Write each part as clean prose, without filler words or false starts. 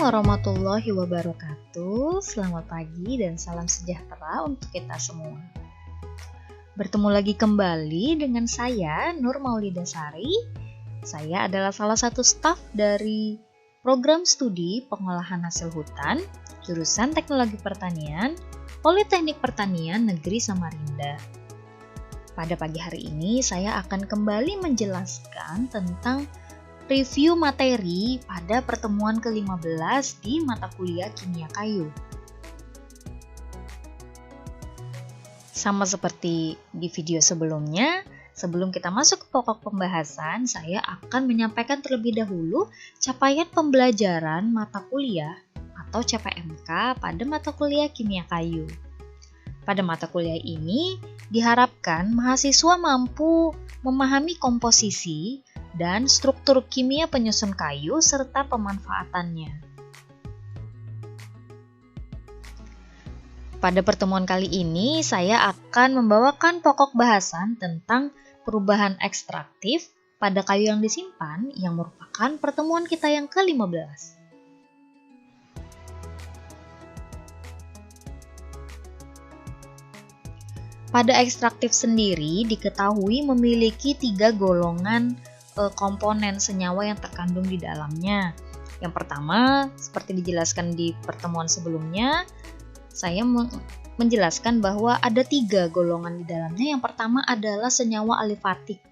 warahmatullahi wabarakatuh. Selamat pagi dan salam sejahtera untuk kita semua. Bertemu lagi kembali dengan saya, Nur Maulidasari. Saya adalah salah satu staf dari program studi pengolahan hasil hutan, jurusan Teknologi Pertanian, Politeknik Pertanian Negeri Samarinda. Pada pagi hari ini saya akan kembali menjelaskan tentang review materi pada pertemuan ke-15 di mata kuliah Kimia Kayu. Sama seperti di video sebelumnya, sebelum kita masuk ke pokok pembahasan, saya akan menyampaikan terlebih dahulu capaian pembelajaran mata kuliah atau CPMK pada mata kuliah Kimia Kayu. Pada mata kuliah ini, diharapkan mahasiswa mampu memahami komposisi dan struktur kimia penyusun kayu serta pemanfaatannya. Pada pertemuan kali ini, saya akan membawakan pokok bahasan tentang perubahan ekstraktif pada kayu yang disimpan yang merupakan pertemuan kita yang ke-15. Pada ekstraktif sendiri diketahui memiliki 3 golongan komponen senyawa yang terkandung di dalamnya. Yang pertama, seperti dijelaskan di pertemuan sebelumnya, saya menjelaskan bahwa ada 3 golongan di dalamnya. Yang pertama adalah senyawa alifatik.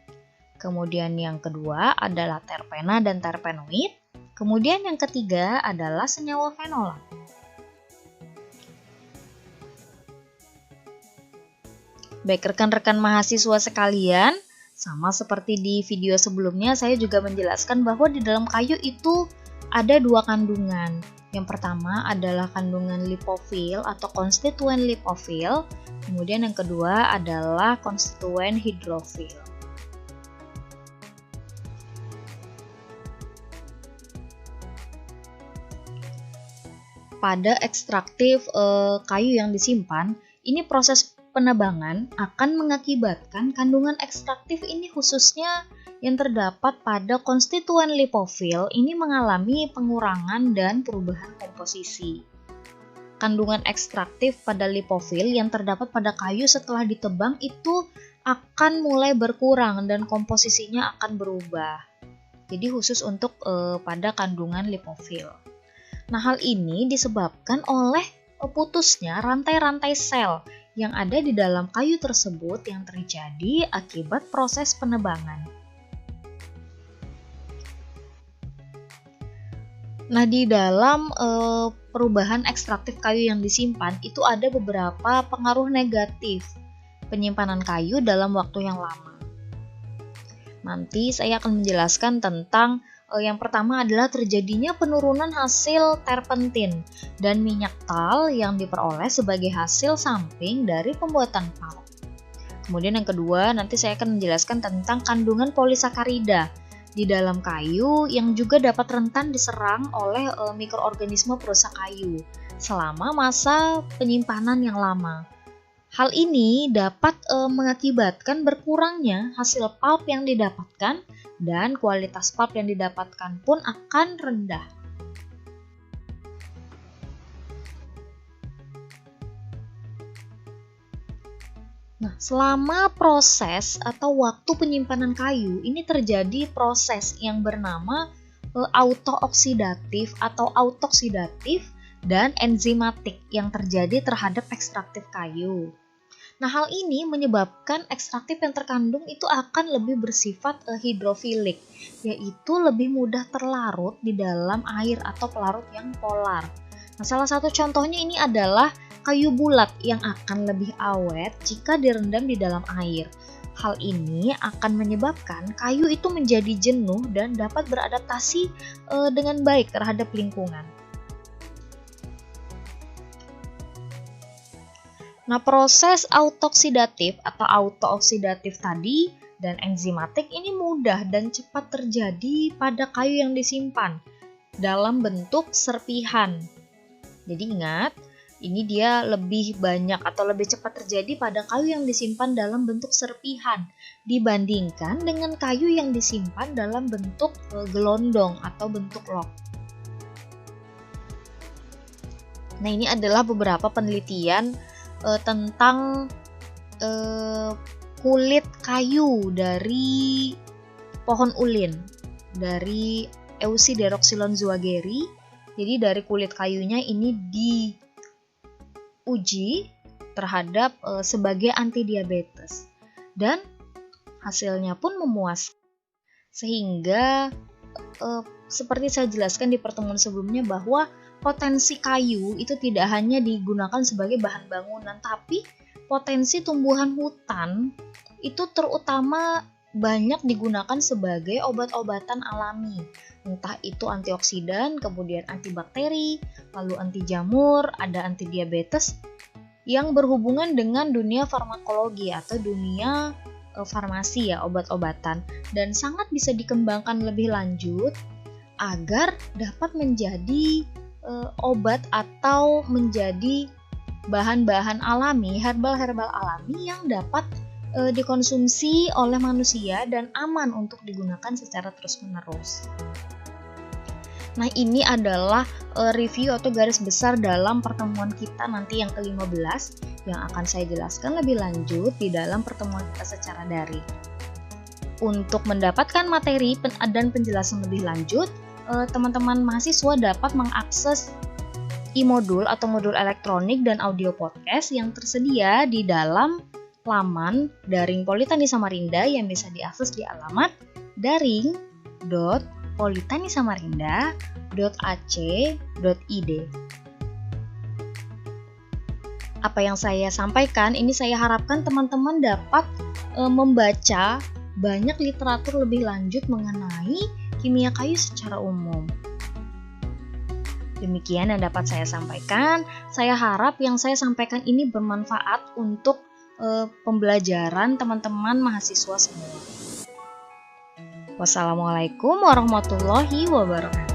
Kemudian yang kedua adalah terpena dan terpenoid. Kemudian yang ketiga adalah senyawa fenolat. Baik rekan-rekan mahasiswa sekalian, sama seperti di video sebelumnya, saya juga menjelaskan bahwa di dalam kayu itu ada 2 kandungan. Yang pertama adalah kandungan lipofil atau konstituen lipofil, kemudian yang kedua adalah konstituen hidrofil. Pada ekstraktif kayu yang disimpan, ini proses penebangan akan mengakibatkan kandungan ekstraktif ini khususnya yang terdapat pada konstituen lipofil ini mengalami pengurangan dan perubahan komposisi. Kandungan ekstraktif pada lipofil yang terdapat pada kayu setelah ditebang itu akan mulai berkurang dan komposisinya akan berubah. Jadi khusus untuk pada kandungan lipofil. Nah, hal ini disebabkan oleh putusnya rantai-rantai sel yang ada di dalam kayu tersebut yang terjadi akibat proses penebangan. Nah, di dalam perubahan ekstraktif kayu yang disimpan itu ada beberapa pengaruh negatif penyimpanan kayu dalam waktu yang lama. Nanti saya akan menjelaskan tentang yang pertama adalah terjadinya penurunan hasil terpentin dan minyak tal yang diperoleh sebagai hasil samping dari pembuatan pulp. Kemudian yang kedua, nanti saya akan menjelaskan tentang kandungan polisakarida di dalam kayu yang juga dapat rentan diserang oleh mikroorganisme perusak kayu selama masa penyimpanan yang lama. Hal ini dapat mengakibatkan berkurangnya hasil pulp yang didapatkan dan kualitas pulp yang didapatkan pun akan rendah. Nah, selama proses atau waktu penyimpanan kayu, ini terjadi proses yang bernama autooksidatif atau autoksidatif dan enzimatik yang terjadi terhadap ekstraktif kayu. Nah, hal ini menyebabkan ekstraktif yang terkandung itu akan lebih bersifat hidrofilik, yaitu lebih mudah terlarut di dalam air atau pelarut yang polar. Nah, salah satu contohnya ini adalah kayu bulat yang akan lebih awet jika direndam di dalam air. Hal ini akan menyebabkan kayu itu menjadi jenuh dan dapat beradaptasi dengan baik terhadap lingkungan. Nah, proses autoksidatif atau autooksidatif tadi dan enzimatik ini mudah dan cepat terjadi pada kayu yang disimpan dalam bentuk serpihan. Jadi ingat, ini dia lebih banyak atau lebih cepat terjadi pada kayu yang disimpan dalam bentuk serpihan dibandingkan dengan kayu yang disimpan dalam bentuk gelondong atau bentuk log. Nah, ini adalah beberapa penelitian tentang kulit kayu dari pohon ulin, dari Eusideroxylon zuageri. Jadi dari kulit kayunya ini diuji terhadap sebagai anti diabetes, dan hasilnya pun memuaskan. Sehingga seperti saya jelaskan di pertemuan sebelumnya bahwa potensi kayu itu tidak hanya digunakan sebagai bahan bangunan, tapi potensi tumbuhan hutan itu terutama banyak digunakan sebagai obat-obatan alami. Entah itu antioksidan, kemudian antibakteri, lalu anti jamur, ada anti diabetes yang berhubungan dengan dunia farmakologi atau dunia farmasi ya, obat-obatan, dan sangat bisa dikembangkan lebih lanjut agar dapat menjadi obat atau menjadi bahan-bahan alami, herbal-herbal alami yang dapat dikonsumsi oleh manusia dan aman untuk digunakan secara terus-menerus. Nah, ini adalah review atau garis besar dalam pertemuan kita nanti yang ke-15 yang akan saya jelaskan lebih lanjut di dalam pertemuan kita secara daring. Untuk mendapatkan materi dan penjelasan lebih lanjut, teman-teman mahasiswa dapat mengakses e-modul atau modul elektronik dan audio podcast yang tersedia di dalam laman Daring Politani Samarinda yang bisa diakses di alamat daring.politanisamarinda.ac.id. Apa yang saya sampaikan ini saya harapkan teman-teman dapat membaca banyak literatur lebih lanjut mengenai kimia kayu secara umum. Demikian yang dapat saya sampaikan. Saya harap yang saya sampaikan ini bermanfaat untuk pembelajaran teman-teman mahasiswa semua. Wassalamualaikum warahmatullahi wabarakatuh.